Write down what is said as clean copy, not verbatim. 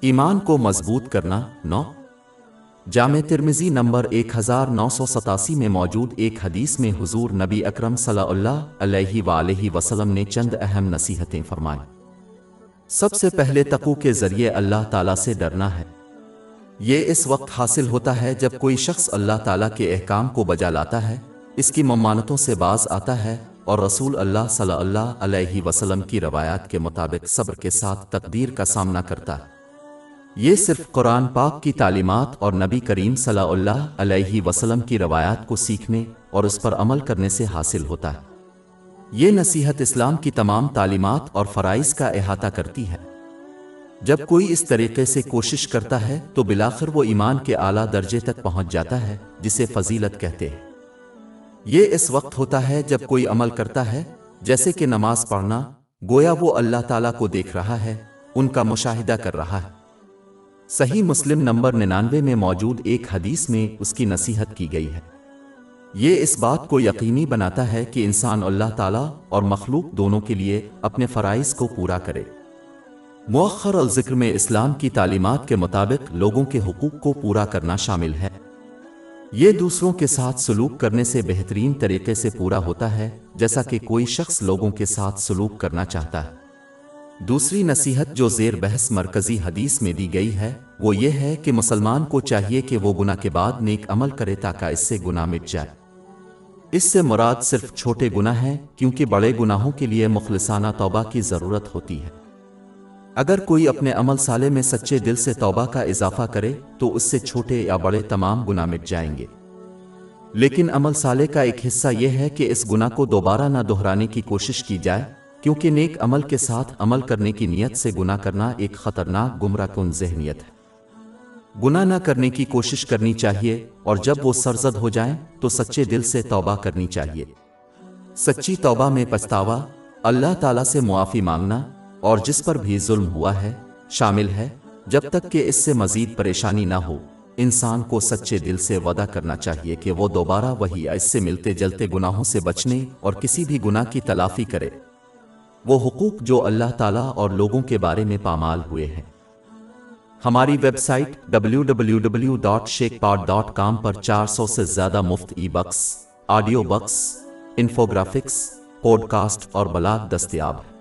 ایمان کو مضبوط کرنا 9 جامع ترمذی نمبر 1987 میں موجود ایک حدیث میں حضور نبی اکرم صلی اللہ علیہ وآلہ وسلم نے چند اہم نصیحتیں فرمائیں۔ سب سے پہلے تقوی کے ذریعے اللہ تعالیٰ سے ڈرنا ہے۔ یہ اس وقت حاصل ہوتا ہے جب کوئی شخص اللہ تعالیٰ کے احکام کو بجا لاتا ہے، اس کی ممانعتوں سے باز آتا ہے اور رسول اللہ صلی اللہ علیہ وسلم کی روایات کے مطابق صبر کے ساتھ تقدیر کا سامنا کرتا ہے۔ یہ صرف قرآن پاک کی تعلیمات اور نبی کریم صلی اللہ علیہ وسلم کی روایات کو سیکھنے اور اس پر عمل کرنے سے حاصل ہوتا ہے۔ یہ نصیحت اسلام کی تمام تعلیمات اور فرائض کا احاطہ کرتی ہے۔ جب کوئی اس طریقے سے کوشش کرتا ہے تو بالآخر وہ ایمان کے اعلیٰ درجے تک پہنچ جاتا ہے، جسے فضیلت کہتے ہیں۔ یہ اس وقت ہوتا ہے جب کوئی عمل کرتا ہے، جیسے کہ نماز پڑھنا، گویا وہ اللہ تعالیٰ کو دیکھ رہا ہے، ان کا مشاہدہ کر رہا ہے۔ صحیح مسلم نمبر 99 میں موجود ایک حدیث میں اس کی نصیحت کی گئی ہے۔ یہ اس بات کو یقینی بناتا ہے کہ انسان اللہ تعالیٰ اور مخلوق دونوں کے لیے اپنے فرائض کو پورا کرے۔ مؤخر الذکر میں اسلام کی تعلیمات کے مطابق لوگوں کے حقوق کو پورا کرنا شامل ہے۔ یہ دوسروں کے ساتھ سلوک کرنے سے بہترین طریقے سے پورا ہوتا ہے، جیسا کہ کوئی شخص لوگوں کے ساتھ سلوک کرنا چاہتا ہے۔ دوسری نصیحت جو زیر بحث مرکزی حدیث میں دی گئی ہے وہ یہ ہے کہ مسلمان کو چاہیے کہ وہ گناہ کے بعد نیک عمل کرے تاکہ اس سے گناہ مٹ جائے۔ اس سے مراد صرف چھوٹے گناہ ہیں، کیونکہ بڑے گناہوں کے لیے مخلصانہ توبہ کی ضرورت ہوتی ہے۔ اگر کوئی اپنے عمل صالح میں سچے دل سے توبہ کا اضافہ کرے تو اس سے چھوٹے یا بڑے تمام گناہ مٹ جائیں گے۔ لیکن عمل صالح کا ایک حصہ یہ ہے کہ اس گناہ کو دوبارہ نہ دہرانے کی کوشش کی جائے، کیونکہ نیک عمل کے ساتھ عمل کرنے کی نیت سے گناہ کرنا ایک خطرناک گمراہ کن ذہنیت ہے۔ گناہ نہ کرنے کی کوشش کرنی چاہیے، اور جب وہ سرزد ہو جائیں تو سچے دل سے توبہ کرنی چاہیے۔ سچی توبہ میں پچھتاوا، اللہ تعالیٰ سے معافی مانگنا اور جس پر بھی ظلم ہوا ہے شامل ہے۔ جب تک کہ اس سے مزید پریشانی نہ ہو، انسان کو سچے دل سے وعدہ کرنا چاہیے کہ وہ دوبارہ وہی یا اس سے ملتے جلتے گناہوں سے بچنے اور کسی بھی گناہ کی تلافی کرے۔ وہ حقوق جو اللہ تعالیٰ اور لوگوں کے بارے میں پامال ہوئے ہیں۔ ہماری ویب سائٹ www.sheikhpod.com پر 400 سے زیادہ مفت ebooks, audio books, infographics, podcast اور بلاگ دستیاب ہے۔